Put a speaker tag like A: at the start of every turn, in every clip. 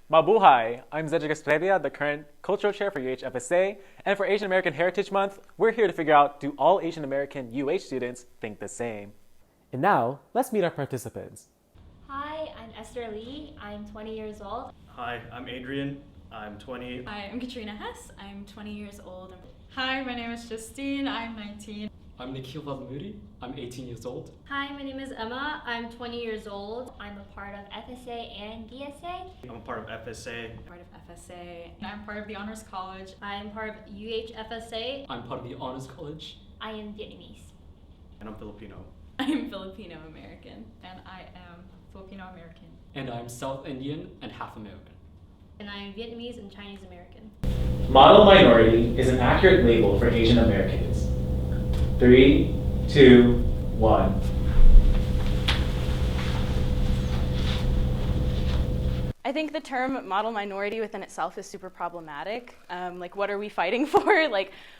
A: Mabuhay! I'm Zedric Estrella, the current Cultural Chair for UHFSA, and for Asian American Heritage Month, we're here to figure out, do all Asian American UH students think the same? And now, let's meet our participants.
B: Hi, I'm Esther Lee. I'm 20 years old.
C: Hi, I'm Adrian. I'm 20.
D: Hi, I'm Katrina Hess. I'm 20 years old. Hi, my name is Justine. I'm 19.
E: I'm Nikhil Vadamudi. I'm 18 years old.
F: Hi, my name is Emma. I'm 20 years old. I'm a part of FSA and DSA.
C: I'm a part of FSA.
D: Part of FSA. I'm part of the Honors College.
F: I'm part of UHFSA.
E: I'm part of the Honors College.
F: I am Vietnamese.
C: And I'm Filipino.
D: I am Filipino American. And I am Filipino American.
E: And I'm South Indian and half American.
F: And I am Vietnamese and Chinese American.
A: Model minority is an accurate label for Asian Americans. 3, 2, 1.
G: I think the term model minority within itself is super problematic. What are we fighting for?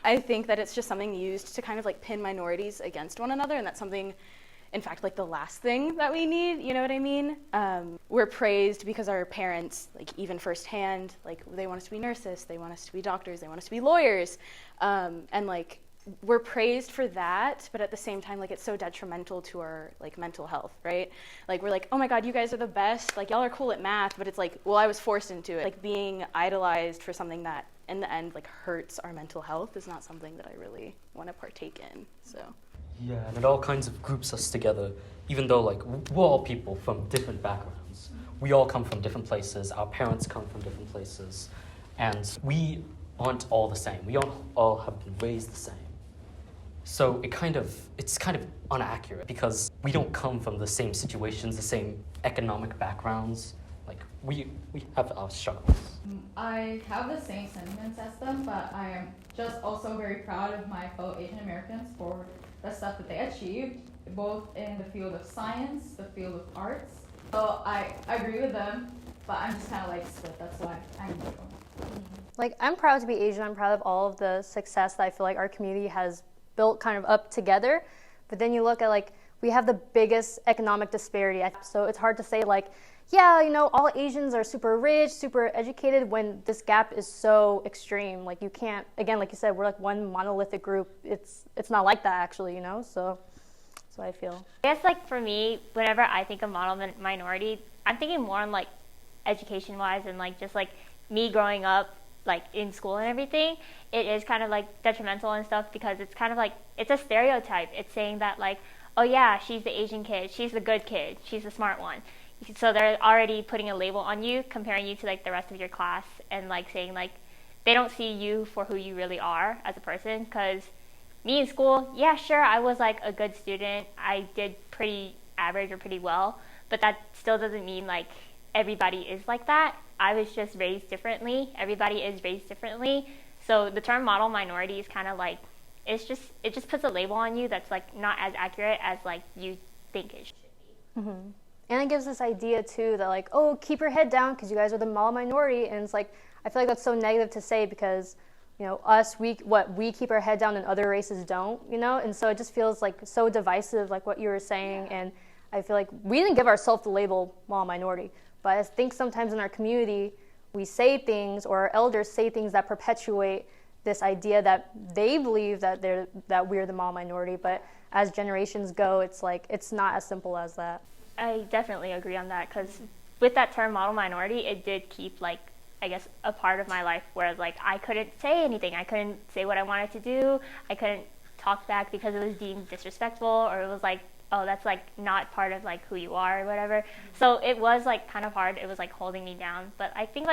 G: I think that it's just something used to kind of pin minorities against one another, and that's something, in fact, the last thing that we need, you know what I mean? We're praised because our parents, even firsthand, they want us to be nurses, they want us to be doctors, they want us to be lawyers, we're praised for that, but at the same time, it's so detrimental to our, mental health, right? We're oh my God, you guys are the best, y'all are cool at math, but it's well, I was forced into it. Being idolized for something that, in the end, hurts our mental health is not something that I really want to partake in, so.
E: Yeah, and it all kinds of groups us together, even though, we're all people from different backgrounds. We all come from different places, our parents come from different places, and we aren't all the same. We all have been raised the same. So it's kind of inaccurate because we don't come from the same situations, the same economic backgrounds. We have our struggles.
H: I have the same sentiments as them, but I am just also very proud of my fellow Asian Americans for the stuff that they achieved, both in the field of science, the field of arts. So I agree with them, but I'm just kind of split. That's why I'm neutral.
I: I'm proud to be Asian. I'm proud of all of the success that I feel our community has built kind of up together, but then you look at we have the biggest economic disparity, so it's hard to say all Asians are super rich, super educated when this gap is so extreme. You can't, again, like you said, we're one monolithic group. It's not like that actually, so that's what I feel.
B: I guess for me, whenever I think of model minority, I'm thinking more on education-wise and just me growing up in school and everything. It is kind of detrimental and stuff because it's kind of it's a stereotype. It's saying that oh yeah, she's the Asian kid, she's the good kid, she's the smart one. So they're already putting a label on you, comparing you to the rest of your class, and saying they don't see you for who you really are as a person. Because me in school, yeah, sure, I was a good student, I did pretty average or pretty well, but that still doesn't mean everybody is like that. I was just raised differently. Everybody is raised differently. So the term model minority is kind of it just puts a label on you that's not as accurate as you think it should be.
I: Mm-hmm. And it gives this idea too that oh, keep your head down because you guys are the model minority, and it's I feel that's so negative to say because us, we keep our head down and other races don't, and so it just feels so divisive, what you were saying. And I feel we didn't give ourselves the label model minority, but I think sometimes in our community we say things, or our elders say things that perpetuate this idea that they believe that we're the model minority, but as generations go, it's it's not as simple as that.
B: I definitely agree on that because with that term model minority, it did keep I guess a part of my life where I couldn't say anything. I couldn't say what I wanted to do. I couldn't talk back because it was deemed disrespectful, or it was oh, that's not part of who you are or whatever. So it was kind of hard. It was holding me down. But I think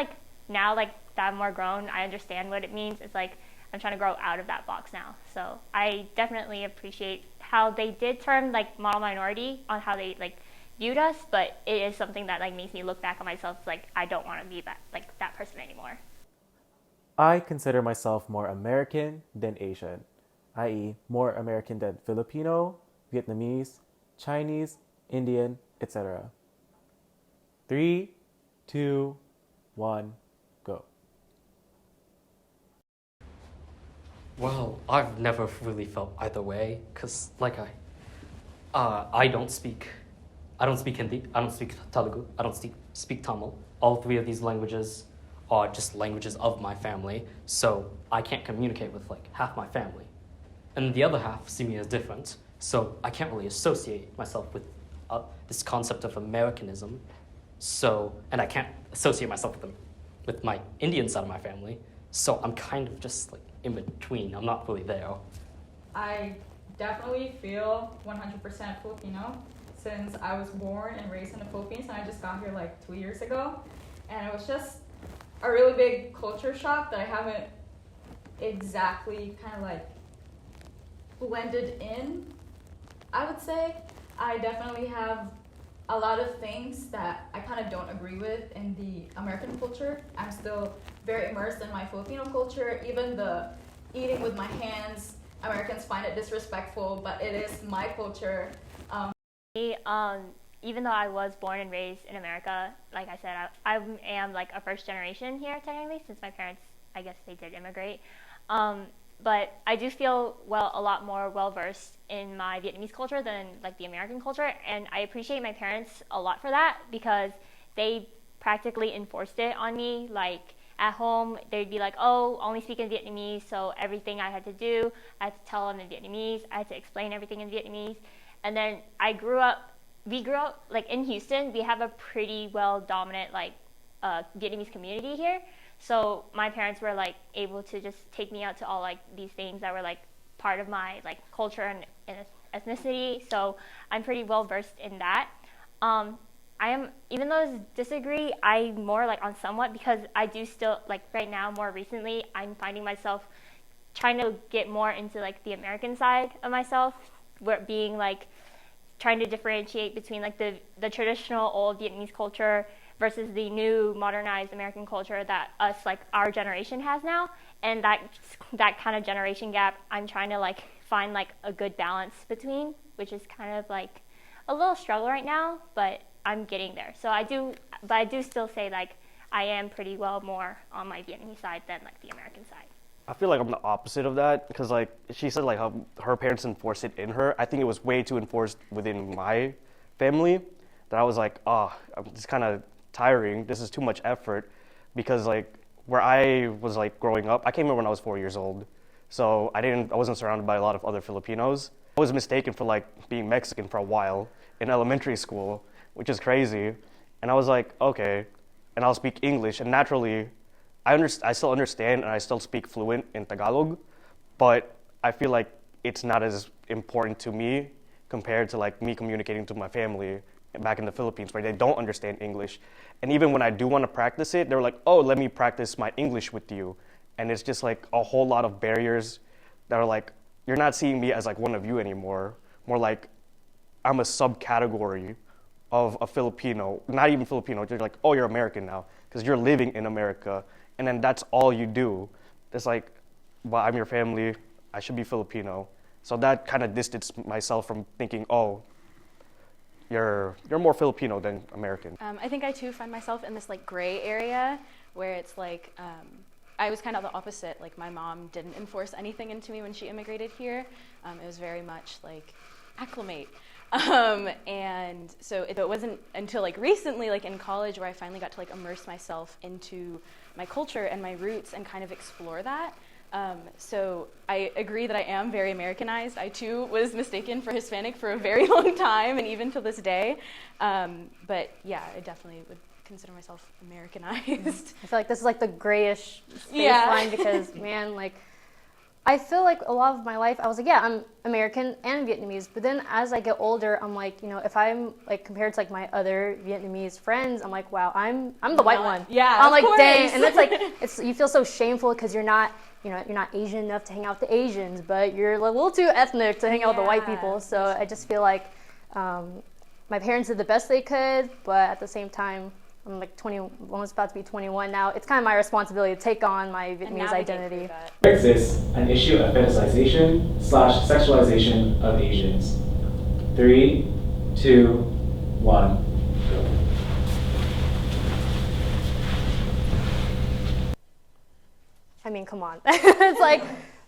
B: now that I'm more grown, I understand what it means. It's I'm trying to grow out of that box now. So I definitely appreciate how they did term model minority on how they viewed us, but it is something that makes me look back on myself. It's I don't want to be that person anymore.
A: I consider myself more American than Asian, i.e. more American than Filipino, Vietnamese, Chinese, Indian, etc. 3, 2, 1, go.
E: Well, I've never really felt either way, because I don't speak Hindi, I don't speak Telugu, I don't speak Tamil. all three of these languages are just languages of my family, so I can't communicate with like half my family. And the other half see me as different, so I can't really associate myself with this concept of Americanism. And I can't associate myself with my Indian side of my family, so I'm kind of just like in between. I'm not really there.
H: I definitely feel 100% Filipino since I was born and raised in the Philippines, and I just got here like 2 years ago. And it was just a really big culture shock that I haven't exactly kind of like blended in, I would say. I definitely have a lot of things that I kind of don't agree with in the American culture. I'm still very immersed in my Filipino culture. Even the eating with my hands, Americans find it disrespectful, but it is my culture.
B: Even though I was born and raised in America, like I said, I am like a first generation here technically, since my parents, I guess they did immigrate. But I do feel a lot more well-versed in my Vietnamese culture than like the American culture, and I appreciate my parents a lot for that because they practically enforced it on me. Like at home, they'd be like, oh, only speak in Vietnamese, so everything I had to do, I had to tell them in Vietnamese, I had to explain everything in Vietnamese. And then we grew up like in Houston, we have a pretty well-dominant like Vietnamese community here. So my parents were like able to just take me out to all like these things that were like part of my like culture and ethnicity. So I'm pretty well versed in that. Even though I disagree, I'm more like on somewhat because I do still like right now more recently I'm finding myself trying to get more into like the American side of myself, where being like trying to differentiate between like the traditional old Vietnamese culture versus the new modernized American culture that our generation has now. And that kind of generation gap, I'm trying to like find like a good balance between, which is kind of like a little struggle right now, but I'm getting there. So I do still say like I am pretty well more on my Vietnamese side than like the American side.
J: I feel like I'm the opposite of that because like she said like how her parents enforced it in her. I think it was way too enforced within my family that I was like, it's kind of tiring. This is too much effort because like where I was like growing up, I came here when I was 4 years old. So I wasn't surrounded by a lot of other Filipinos. I was mistaken for like being Mexican for a while in elementary school, which is crazy. And I was like, okay, and I'll speak English. And naturally, I still understand and I still speak fluent in Tagalog, but I feel like it's not as important to me compared to like me communicating to my family back in the Philippines where they don't understand English. And even when I do want to practice it, they're like, oh, let me practice my English with you. And it's just like a whole lot of barriers that are like, you're not seeing me as like one of you anymore. More like I'm a subcategory of a Filipino, not even Filipino. You're like, oh, you're American now because you're living in America. And then that's all you do. It's like, well, I'm your family. I should be Filipino. So that kind of distanced myself from thinking, oh, you're more Filipino than American.
G: I think I too find myself in this like gray area where it's like I was kind of the opposite. Like my mom didn't enforce anything into me when she immigrated here. It was very much like acclimate. And so it wasn't until like recently, like in college, where I finally got to like immerse myself into my culture and my roots and kind of explore that. So I agree that I am very Americanized. I too was mistaken for Hispanic for a very long time and even to this day. But yeah, I definitely would consider myself Americanized.
I: I feel like this is like the grayish baseline because man, like I feel like a lot of my life I was like, yeah, I'm American and Vietnamese. But then as I get older, I'm like, you know, if I'm like compared to like my other Vietnamese friends, I'm like, wow, I'm the white one.
G: Yeah,
I: I'm like,
G: course.
I: dang, and it's like you feel so shameful because you're not Asian enough to hang out with the Asians, but you're a little too ethnic to hang out with the white people. So I just feel like my parents did the best they could, but at the same time, I'm like 20, almost about to be 21 now. It's kind of my responsibility to take on my Vietnamese identity.
A: There exists an issue of fetishization/sexualization of Asians. 3, 2, 1.
I: I mean, come on. It's like,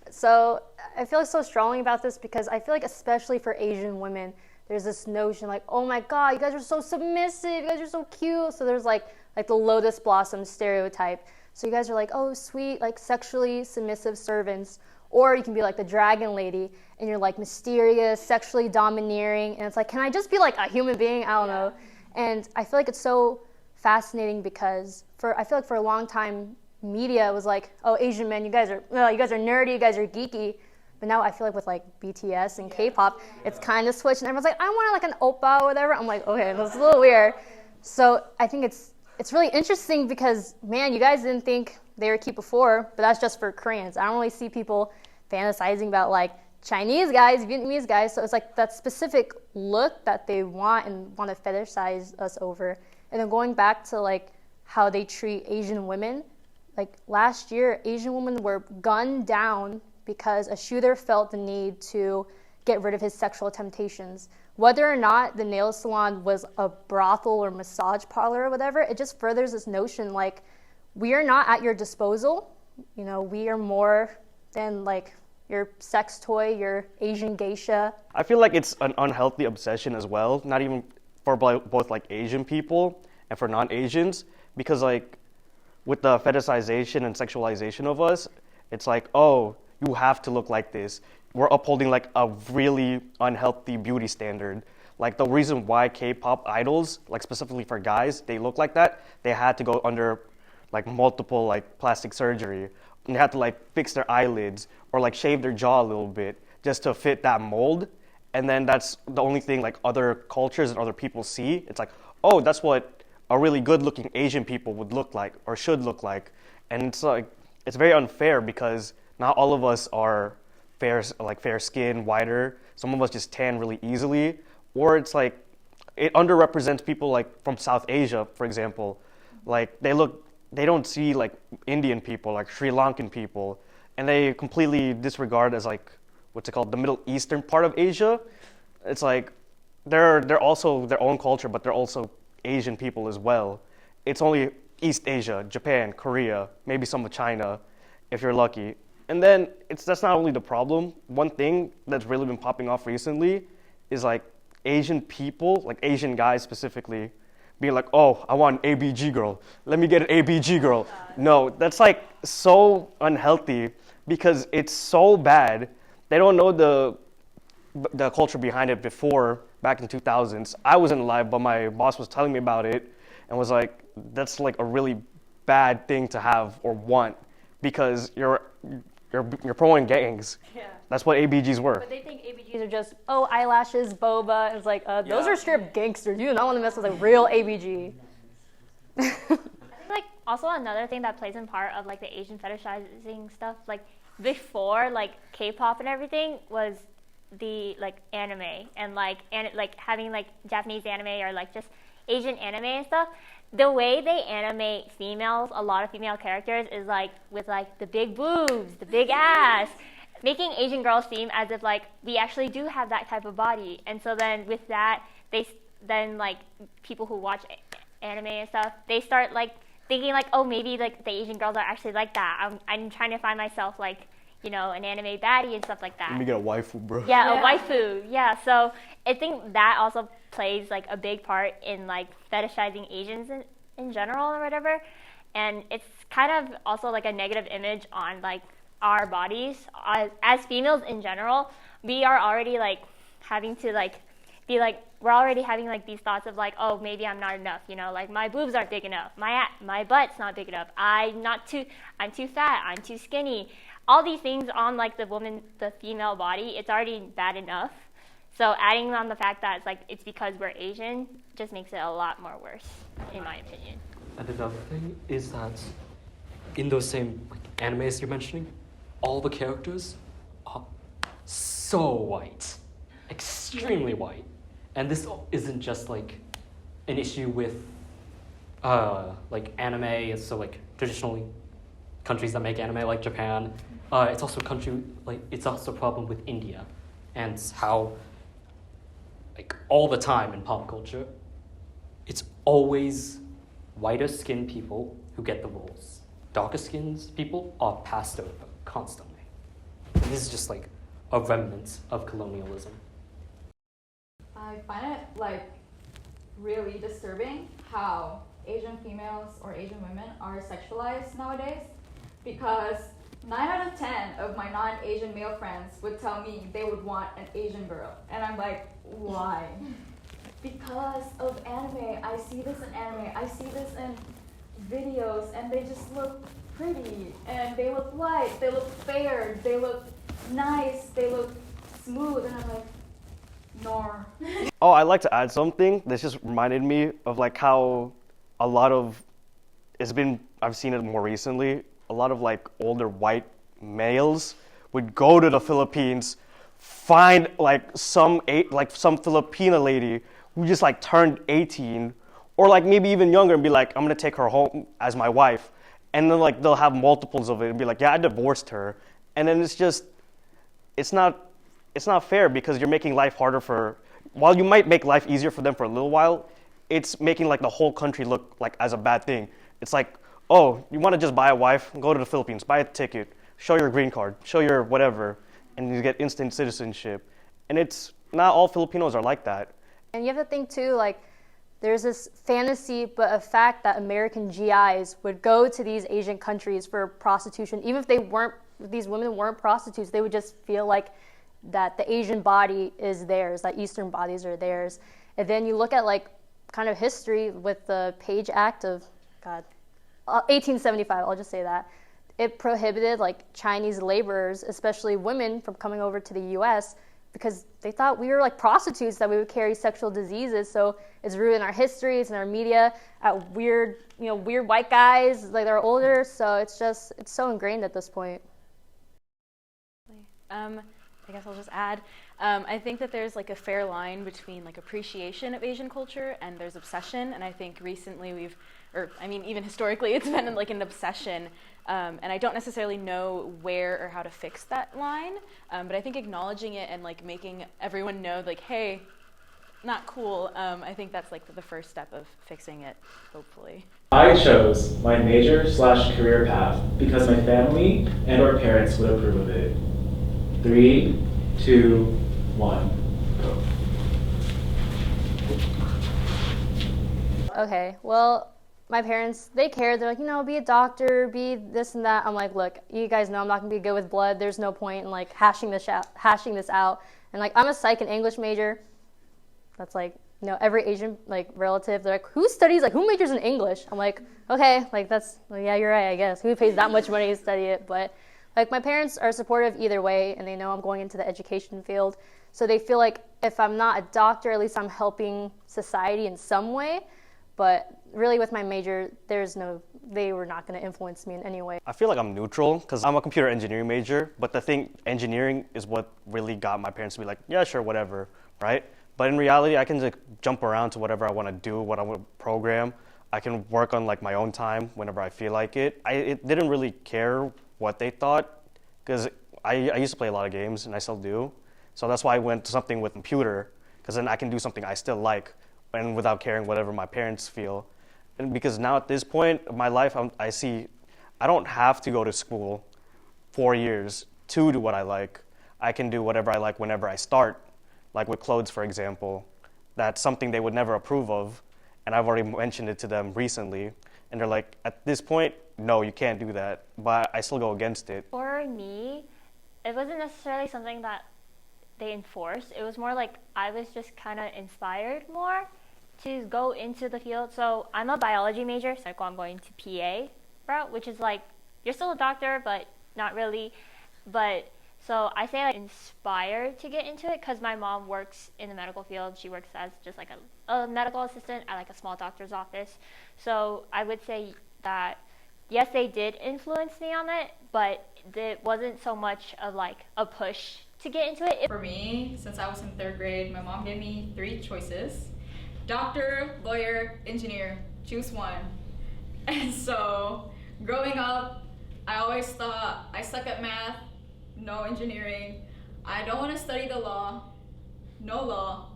I: so I feel so strongly about this because I feel like especially for Asian women, there's this notion like, oh my God, you guys are so submissive, you guys are so cute. So there's like like the lotus blossom stereotype. So you guys are like, oh, sweet, like sexually submissive servants. Or you can be like the dragon lady, and you're like mysterious, sexually domineering, and it's like, can I just be like a human being? I don't know. And I feel like it's so fascinating because I feel like for a long time, media was like, oh, Asian men, you guys are nerdy, you guys are geeky. But now I feel like with like BTS and K-pop, it's kind of switched, and everyone's like, I want like an oppa or whatever. I'm like, okay, that's a little weird. So I think it's really interesting because, man, you guys didn't think they were cute before, but that's just for Koreans. I don't really see people fantasizing about like Chinese guys, Vietnamese guys. So it's like that specific look that they want and want to fetishize us over. And then going back to like how they treat Asian women, like last year, Asian women were gunned down because a shooter felt the need to get rid of his sexual temptations. Whether or not the nail salon was a brothel or massage parlor or whatever, it just furthers this notion like we are not at your disposal. You know, we are more than like your sex toy, your Asian geisha.
J: I feel like it's an unhealthy obsession as well, not even for both like Asian people and for non-Asians, because like with the fetishization and sexualization of us, it's like, oh, you have to look like this. We're upholding like a really unhealthy beauty standard. Like the reason why K-pop idols, like specifically for guys, they look like that, they had to go under like multiple like plastic surgery. And they had to like fix their eyelids or like shave their jaw a little bit just to fit that mold. And then that's the only thing like other cultures and other people see. It's like, oh, that's what a really good looking Asian people would look like or should look like. And it's like, it's very unfair because not all of us are fair skin, whiter. Some of us just tan really easily. Or it's like, it underrepresents people like from South Asia, for example. Like they don't see like Indian people, like Sri Lankan people, and they completely disregard as like, what's it called, the Middle Eastern part of Asia. It's like, they're also their own culture, but they're also Asian people as well. It's only East Asia, Japan, Korea, maybe some of China, if you're lucky. And then that's not only the problem. One thing that's really been popping off recently is like Asian people, like Asian guys specifically, being like, oh, I want an ABG girl. Let me get an ABG girl. No, that's like so unhealthy because it's so bad. They don't know the culture behind it before, back in 2000s. I wasn't alive, but my boss was telling me about it and was like, that's like a really bad thing to have or want because you're promoting gangs. Yeah. That's what ABGs were.
I: But they think ABGs are just, oh, eyelashes, boba. It's like, those are straight gangsters. You do not want to mess with a real ABG.
B: I think like also another thing that plays in part of like the Asian fetishizing stuff, like before like K-pop and everything was the like anime and like having like Japanese anime or like just Asian anime and stuff. The way they animate females, a lot of female characters, is like with like the big boobs, the big ass, making Asian girls seem as if like we actually do have that type of body. And so then with that, then like people who watch anime and stuff, they start like thinking like, oh, maybe like the Asian girls are actually like that. I'm trying to find myself like, you know, an anime baddie and stuff like that.
J: Let me get a waifu, bro.
B: Yeah, a waifu. Yeah, so I think that also plays like a big part in like fetishizing Asians in general or whatever. And it's kind of also like a negative image on like our bodies. As females in general, we are already like having to like be like, we're already having like these thoughts of like, oh, maybe I'm not enough, you know, like my boobs aren't big enough, my butt's not big enough, I'm too fat, I'm too skinny. All these things on like the female body, it's already bad enough. So adding on the fact that it's because we're Asian just makes it a lot more worse, in my opinion.
E: And another thing is that in those same like, animes you're mentioning, all the characters are so white, extremely white. And this isn't just like an issue with like anime, so like traditionally countries that make anime like Japan. It's also a problem with India and how like all the time in pop culture, it's always whiter skinned people who get the roles. Darker skinned people are passed over constantly. And this is just like a remnant of colonialism.
H: I find it like really disturbing how Asian females or Asian women are sexualized nowadays, because 9 out of 10 of my non-Asian male friends would tell me they would want an Asian girl. And I'm like, why? Because of anime. I see this in anime. I see this in videos, and they just look pretty, and they look light, they look fair, they look nice, they look smooth, and I'm like, nor.
J: Oh, I'd like to add something. This just reminded me of like how a lot of, I've seen it more recently, a lot of like older white males would go to the Philippines, find like some Filipina lady who just like turned 18, or like maybe even younger, and be like, I'm gonna take her home as my wife. And then like they'll have multiples of it and be like, yeah, I divorced her. And then it's not fair, because you're making life harder while you might make life easier for them for a little while, it's making like the whole country look like as a bad thing. It's like, oh, you want to just buy a wife, go to the Philippines, buy a ticket, show your green card, show your whatever, and you get instant citizenship. And it's not all Filipinos are like that.
I: And you have to think too, like, there's this fantasy, but a fact that American GIs would go to these Asian countries for prostitution. Even if these women weren't prostitutes, they would just feel like that the Asian body is theirs, that Eastern bodies are theirs. And then you look at like kind of history with the Page Act of, 1875, I'll just say that. It prohibited like Chinese laborers, especially women, from coming over to the US because they thought we were like prostitutes, that we would carry sexual diseases. So it's rooted in our history, it's in our media, at weird white guys, like they're older. So it's so ingrained at this point.
G: I guess I'll just add, I think that there's like a fair line between like appreciation of Asian culture and there's obsession. And I think recently even historically, it's been like an obsession. And I don't necessarily know where or how to fix that line. But I think acknowledging it and like making everyone know like, hey, not cool. I think that's like the first step of fixing it, hopefully.
A: I chose my major/career path because my family and or parents would approve of it. 3, 2, 1, go.
I: Okay, well, my parents, they cared. They're like, be a doctor, be this and that. I'm like, look, you guys know I'm not gonna be good with blood. There's no point in like hashing this out. And like, I'm a psych and English major. That's like, every Asian like relative, they're like, who majors in English? I'm like, okay, like yeah, you're right, I guess. Who pays that much money to study it? But like, my parents are supportive either way, and they know I'm going into the education field. So they feel like if I'm not a doctor, at least I'm helping society in some way. But really with my major, they were not going to influence me in any way.
J: I feel like I'm neutral because I'm a computer engineering major, but the thing, engineering is what really got my parents to be like, yeah, sure, whatever, right? But in reality, I can just jump around to whatever I want to do, what I want to program. I can work on like my own time whenever I feel like it. I didn't really care what they thought, because I used to play a lot of games, and I still do. So that's why I went to something with computer, because then I can do something I still like, and without caring whatever my parents feel. And because now at this point of my life, I see I don't have to go to school 4 years to do what I like. I can do whatever I like whenever I start, like with clothes, for example. That's something they would never approve of, and I've already mentioned it to them recently. And they're like, at this point, no, you can't do that. But I still go against it.
B: For me, it wasn't necessarily something that they enforced. It was more like I was just kind of inspired more to go into the field. So I'm a biology major, so I'm going to PA route, which is like, you're still a doctor, but not really. But so I say like inspired to get into it because my mom works in the medical field. She works as just like a medical assistant at like a small doctor's office. So I would say that yes, they did influence me on it, but it wasn't so much of like a push to get into it.
H: For me, since I was in 3rd grade, my mom gave me 3 choices: doctor, lawyer, engineer, choose one. And so growing up, I always thought I suck at math, no engineering. I don't want to study the law, no law.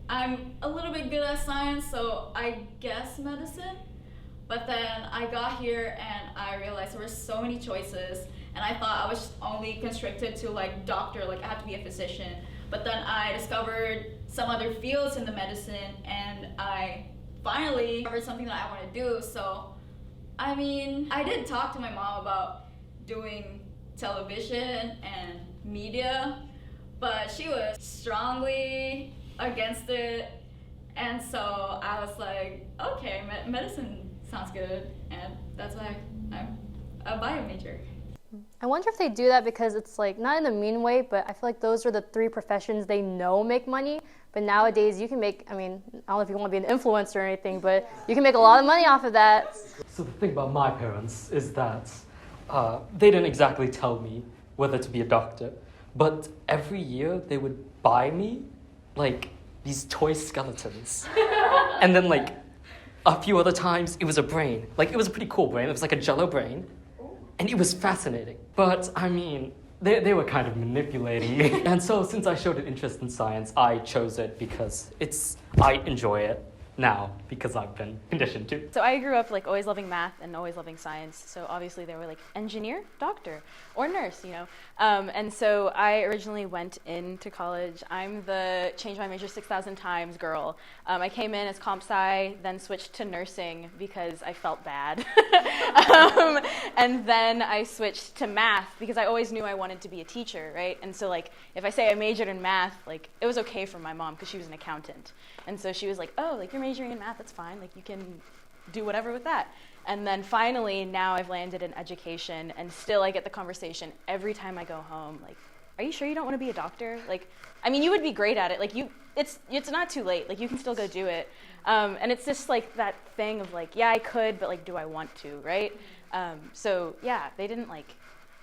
H: I'm a little bit good at science, so I guess medicine. But then I got here and I realized there were so many choices, and I thought I was only constricted to like doctor, like I have to be a physician. But then I discovered some other fields in the medicine, and I finally discovered something that I want to do. So, I mean, I did talk to my mom about doing television and media, but she was strongly against it. And so I was like, okay, medicine sounds good, and that's why I'm a bio major.
I: I wonder if they do that because it's like, not in a mean way, but I feel like those are the three professions they know make money. But nowadays you can make, I mean, I don't know if you want to be an influencer or anything, but you can make a lot of money off of that.
E: So the thing about my parents is that they didn't exactly tell me whether to be a doctor, but every year they would buy me like these toy skeletons. And then like a few other times it was a brain. Like it was a pretty cool brain. It was like a jello brain. And it was fascinating. But I mean, they were kind of manipulating me. And so since I showed an interest in science, I chose it because I enjoy it now because I've been conditioned to.
G: So I grew up like always loving math and always loving science. So obviously they were like engineer, doctor, or nurse, you know. And so I originally went into college. I'm the change my major 6,000 times girl. I came in as comp sci, then switched to nursing because I felt bad. And then I switched to math because I always knew I wanted to be a teacher, right? And so like if I say I majored in math, like it was okay for my mom because she was an accountant. And so she was like, oh, like you're majoring in math, that's fine. Like you can do whatever with that. And then finally, now I've landed in education, and still I get the conversation every time I go home, like, are you sure you don't want to be a doctor? Like, I mean, you would be great at it. Like it's not too late. Like you can still go do it. And it's just like that thing of like, yeah, I could, but like, do I want to, right? So yeah, they didn't like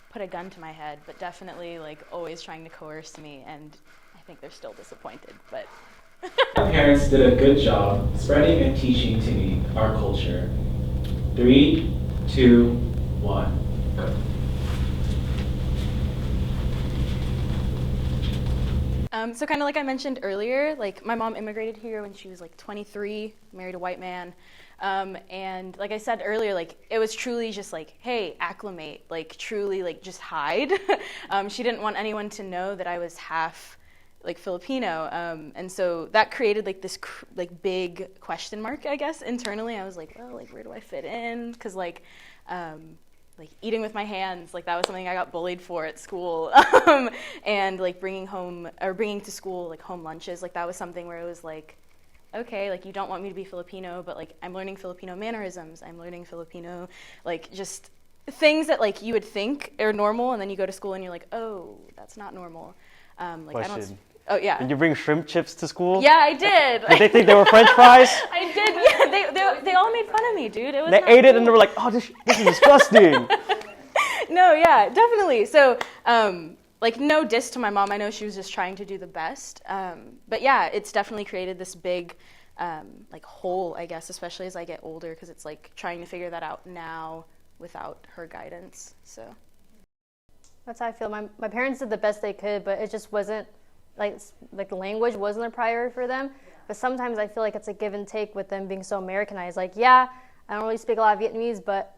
G: put a gun to my head, but definitely like always trying to coerce me, and I think they're still disappointed, but.
A: My parents did a good job spreading and teaching to me our culture. 3, 2, 1, go.
G: So kind of like I mentioned earlier, like my mom immigrated here when she was like 23, married a white man. And like I said earlier, like it was truly just like, hey, acclimate, like truly like just hide. She didn't want anyone to know that I was half like Filipino, and so that created like this like big question mark, I guess, internally. I was like, well, like where do I fit in? Because like eating with my hands, like that was something I got bullied for at school, and like bringing to school like home lunches, like that was something where it was like, okay, like you don't want me to be Filipino, but like I'm learning Filipino mannerisms, I'm learning Filipino, like just things that like you would think are normal, and then you go to school and you're like, oh, that's not normal. Like
J: Question.
G: Oh yeah.
J: Did you bring shrimp chips to school?
G: Yeah, I did.
J: Did they think they were French fries?
G: I did. Yeah, they all made fun of me, dude. It was
J: they ate it and they were like, oh, this is disgusting.
G: No, yeah, definitely. So, like, no diss to my mom. I know she was just trying to do the best. But yeah, it's definitely created this big, like, hole, I guess, especially as I get older, because it's like trying to figure that out now without her guidance. So.
I: That's how I feel. My parents did the best they could, but it just wasn't like language wasn't a priority for them. But sometimes I feel like it's a give and take with them being so Americanized. Like, yeah, I don't really speak a lot of Vietnamese, but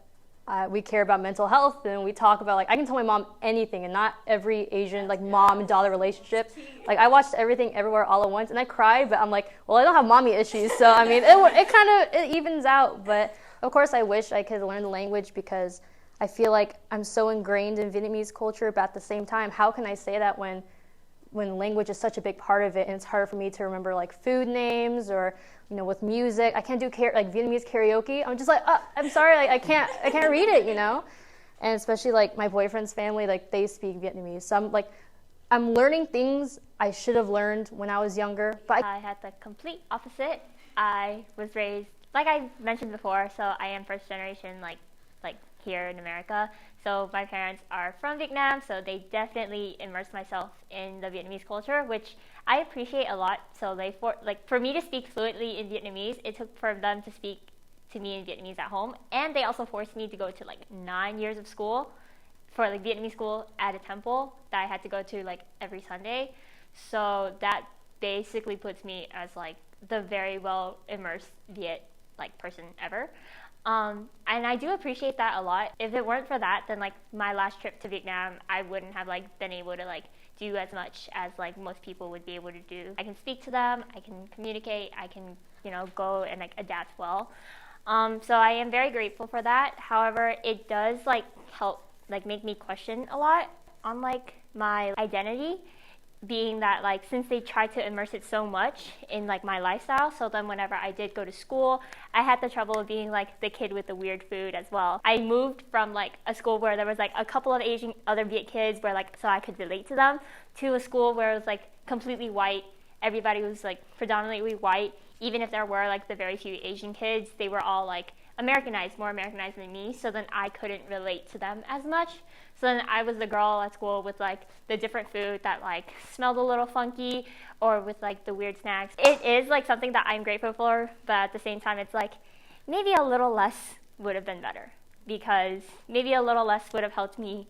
I: we care about mental health, and we talk about, like, I can tell my mom anything, and not every Asian, like, mom and daughter relationship. Like, I watched Everything Everywhere All at Once, and I cried, but I'm like, well, I don't have mommy issues, so, I mean, it evens out. But, of course, I wish I could learn the language because I feel like I'm so ingrained in Vietnamese culture, but at the same time, how can I say that when language is such a big part of it, and it's hard for me to remember like food names, or with music, I can't do like Vietnamese karaoke. I'm just like, I'm sorry, like I can't read it, and especially like my boyfriend's family, like they speak Vietnamese, so I'm learning things I should have learned when I was younger. But
B: I had the complete opposite. I was raised, like I mentioned before, so I am first generation like here in America. So my parents are from Vietnam, so they definitely immersed myself in the Vietnamese culture, which I appreciate a lot. So for me to speak fluently in Vietnamese, it took for them to speak to me in Vietnamese at home, and they also forced me to go to like 9 years of school for like Vietnamese school at a temple that I had to go to like every Sunday. So that basically puts me as like the very well immersed Viet like person ever. And I do appreciate that a lot. If it weren't for that, then like my last trip to Vietnam, I wouldn't have like been able to like do as much as like most people would be able to do. I can speak to them, I can communicate, I can go and like adapt well. So I am very grateful for that. However, it does like help like make me question a lot on like my identity, being that like since they tried to immerse it so much in like my lifestyle, so then whenever I did go to school, I had the trouble of being like the kid with the weird food as well. I moved from like a school where there was like a couple of Asian other Viet kids where like so I could relate to them, to a school where it was like completely white. Everybody was like predominantly white. Even if there were like the very few Asian kids, they were all like more Americanized than me, so then I couldn't relate to them as much. So then I was the girl at school with like the different food that like smelled a little funky, or with like the weird snacks. It is like something that I'm grateful for, but at the same time it's like maybe a little less would have been better, because maybe a little less would have helped me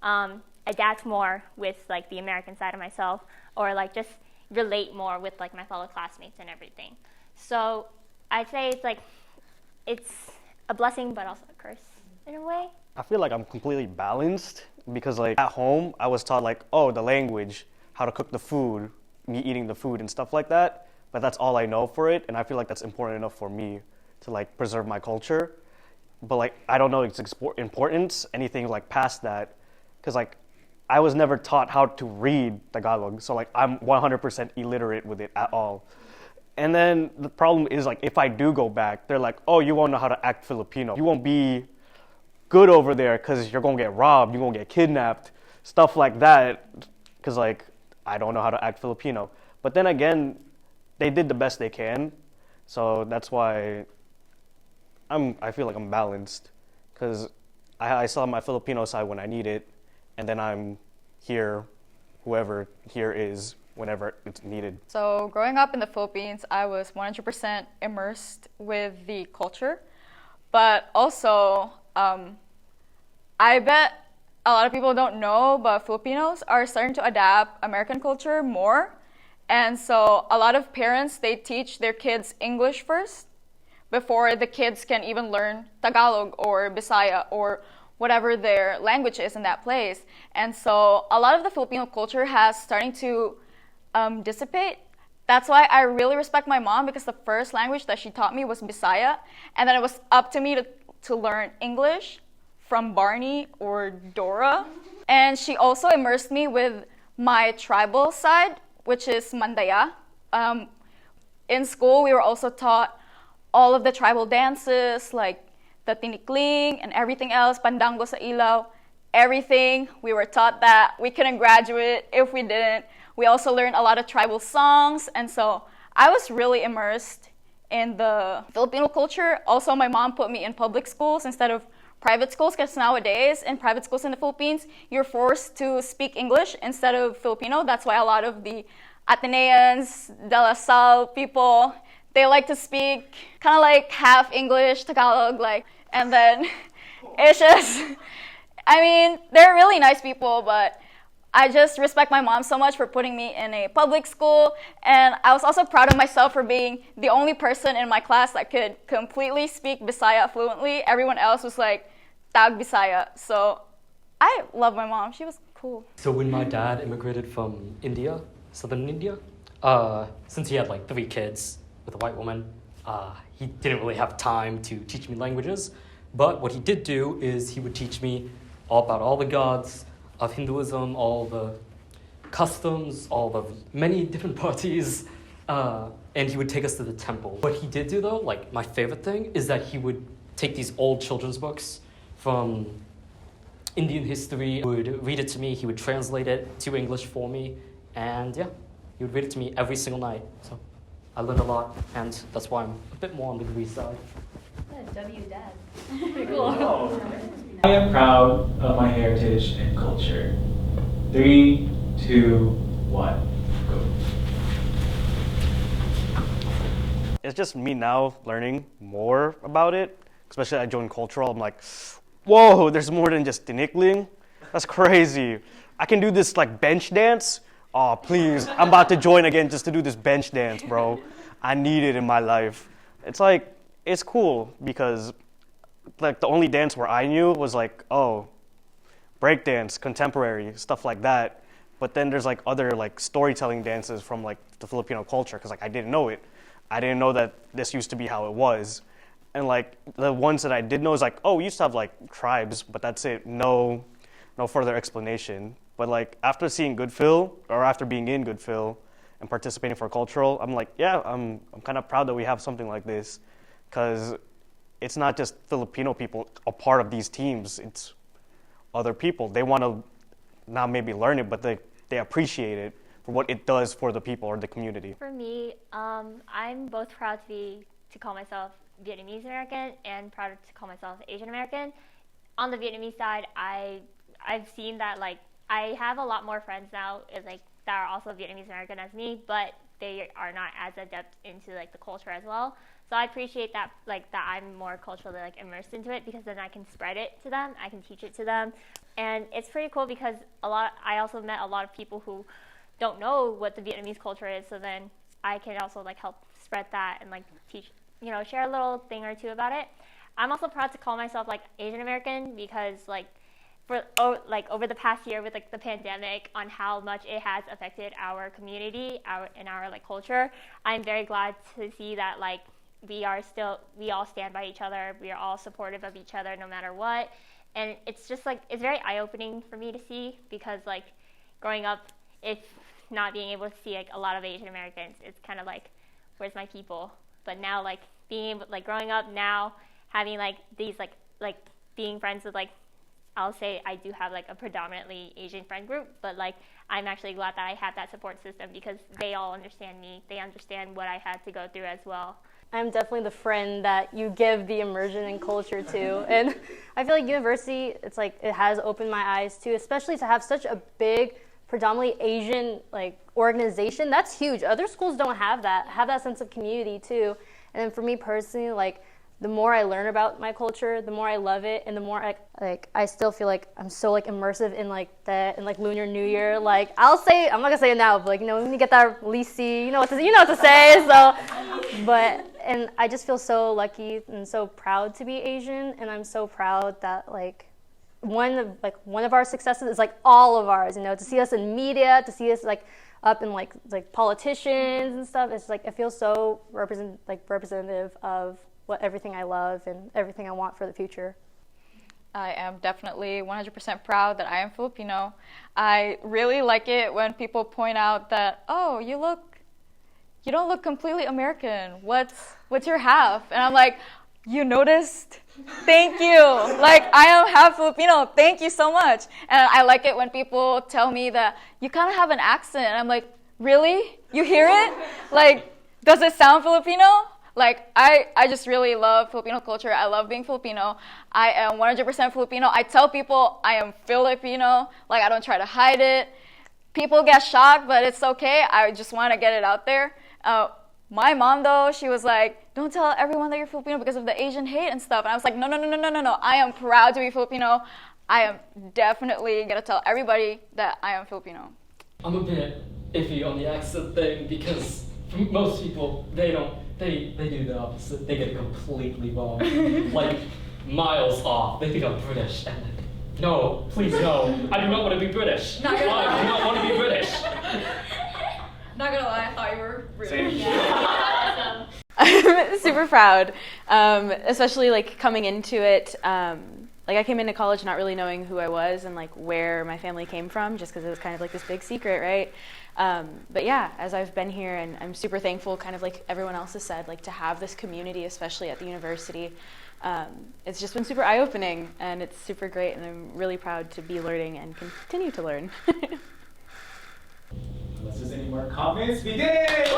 B: adapt more with like the American side of myself, or like just relate more with like my fellow classmates and everything. So I'd say it's a blessing but also a curse in a way.
J: I feel like I'm completely balanced because like at home I was taught like, oh, the language, how to cook the food, me eating the food and stuff like that, but that's all I know for it, and I feel like that's important enough for me to like preserve my culture. But like I don't know its importance, anything like past that, because like I was never taught how to read Tagalog, so like I'm 100% illiterate with it at all. And then the problem is like if I do go back, they're like, oh, you won't know how to act Filipino. You won't be good over there because you're gonna get robbed, you're gonna get kidnapped, stuff like that, because like I don't know how to act Filipino. But then again, they did the best they can, so that's why I feel like I'm balanced, because I saw my Filipino side when I need it, and then I'm here, whoever here is, whenever it's needed.
H: So growing up in the Philippines, I was 100% immersed with the culture, but also I bet a lot of people don't know, but Filipinos are starting to adapt American culture more. And so a lot of parents, they teach their kids English first before the kids can even learn Tagalog or Bisaya or whatever their language is in that place. And so a lot of the Filipino culture has starting to dissipate. That's why I really respect my mom, because the first language that she taught me was Bisaya, and then it was up to me to learn English from Barney or Dora. And she also immersed me with my tribal side, which is Mandaya. In school, we were also taught all of the tribal dances, like the tinikling and everything else, pandango sa ilaw, everything. We were taught that. We couldn't graduate if we didn't. We also learned a lot of tribal songs, and so I was really immersed in the Filipino culture. Also, my mom put me in public schools instead of private schools, because nowadays in private schools in the Philippines, you're forced to speak English instead of Filipino. That's why a lot of the Ateneans, De La Salle people, they like to speak kind of like half English, Tagalog, like, and then it's just, I mean, they're really nice people, but I just respect my mom so much for putting me in a public school. And I was also proud of myself for being the only person in my class that could completely speak Bisaya fluently. Everyone else was like Tag Bisaya. So I love my mom. She was cool.
E: So when my dad immigrated from India, southern India, since he had like 3 kids with a white woman, he didn't really have time to teach me languages. But what he did do is he would teach me all about all the gods of Hinduism, all the customs, all the many different parties, and he would take us to the temple. What he did do though, like my favorite thing, is that he would take these old children's books from Indian history, would read it to me, he would translate it to English for me, and yeah, he would read it to me every single night. So I learned a lot, and that's why I'm a bit more on the Greece side.
F: W dad.
A: Pretty cool. I am proud of my heritage and culture. 3, 2, 1, go.
J: It's just me now learning more about it, especially I joined cultural. I'm like, whoa, there's more than just tinikling. That's crazy. I can do this like bench dance. Oh, please, I'm about to join again just to do this bench dance, bro. I need it in my life. It's like, it's cool because like the only dance where I knew was like, oh, breakdance, contemporary, stuff like that. But then there's like other like storytelling dances from like the Filipino culture, because like I didn't know it. I didn't know that this used to be how it was. And like the ones that I did know is like, oh, we used to have like tribes, but that's it. No further explanation. But like after seeing Goodfill, or after being in Goodfill and participating for cultural, I'm like, yeah, I'm kind of proud that we have something like this, because it's not just Filipino people a part of these teams. It's other people. They want to not maybe learn it, but they appreciate it for what it does for the people or the community.
B: For me, I'm both proud to call myself Vietnamese American and proud to call myself Asian American. On the Vietnamese side, I've seen that like I have a lot more friends now like that are also Vietnamese American as me, but they are not as adept into like the culture as well. So I appreciate that like that I'm more culturally like immersed into it, because then I can spread it to them, I can teach it to them, and it's pretty cool because I also met a lot of people who don't know what the Vietnamese culture is, so then I can also like help spread that and like teach, share a little thing or two about it. I'm also proud to call myself like Asian American because like over the past year with like the pandemic, on how much it has affected our community, our like culture, I'm very glad to see that like we all stand by each other, we are all supportive of each other no matter what. And it's just like it's very eye-opening for me to see, because like growing up, it's not being able to see like a lot of Asian Americans, it's kind of like, where's my people? But now like growing up now, having like these like being friends with like, I'll say I do have like a predominantly Asian friend group, but like I'm actually glad that I have that support system, because they all understand me, they understand what I had to go through as well.
I: I'm definitely the friend that you give the immersion in culture to. And I feel like university, it's like it has opened my eyes too, especially to have such a big, predominantly Asian like organization. That's huge. Other schools don't have that sense of community too. And then for me personally, like the more I learn about my culture, the more I love it, and the more I still feel like I'm so like immersive in like that, in like Lunar New Year. Like I'm not gonna say it now, but like when you get that Lisi, you know what to say. So, and I just feel so lucky and so proud to be Asian, and I'm so proud that like one of our successes is like all of ours. To see us in media, to see us like up in like politicians and stuff. It's like it feels so representative of everything I love and everything I want for the future.
H: I am definitely 100% proud that I am Filipino. I really like it when people point out that, oh, you don't look completely American. What's your half? And I'm like, you noticed? Thank you. Like, I am half Filipino. Thank you so much. And I like it when people tell me that you kind of have an accent. And I'm like, really? You hear it? Like, does it sound Filipino? Like, I just really love Filipino culture. I love being Filipino. I am 100% Filipino. I tell people I am Filipino. Like, I don't try to hide it. People get shocked, but it's okay. I just want to get it out there. My mom, though, she was like, don't tell everyone that you're Filipino because of the Asian hate and stuff. And I was like, no. I am proud to be Filipino. I am definitely going to tell everybody that I am Filipino.
E: I'm a bit iffy on the accent thing because most people, they do the opposite. They get it completely wrong. Like, miles off. They think I'm British. And no, please no. I do not want to be British. I do not want to be British.
H: Not gonna lie, I thought you were really
G: I'm super proud, especially like coming into it. Like I came into college not really knowing who I was and like where my family came from, just because it was kind of like this big secret, right? But yeah, as I've been here, and I'm super thankful, kind of like everyone else has said, like to have this community, especially at the university. It's just been super eye-opening, and it's super great, and I'm really proud to be learning and continue to learn.
K: Unless there's any more comments, we did it!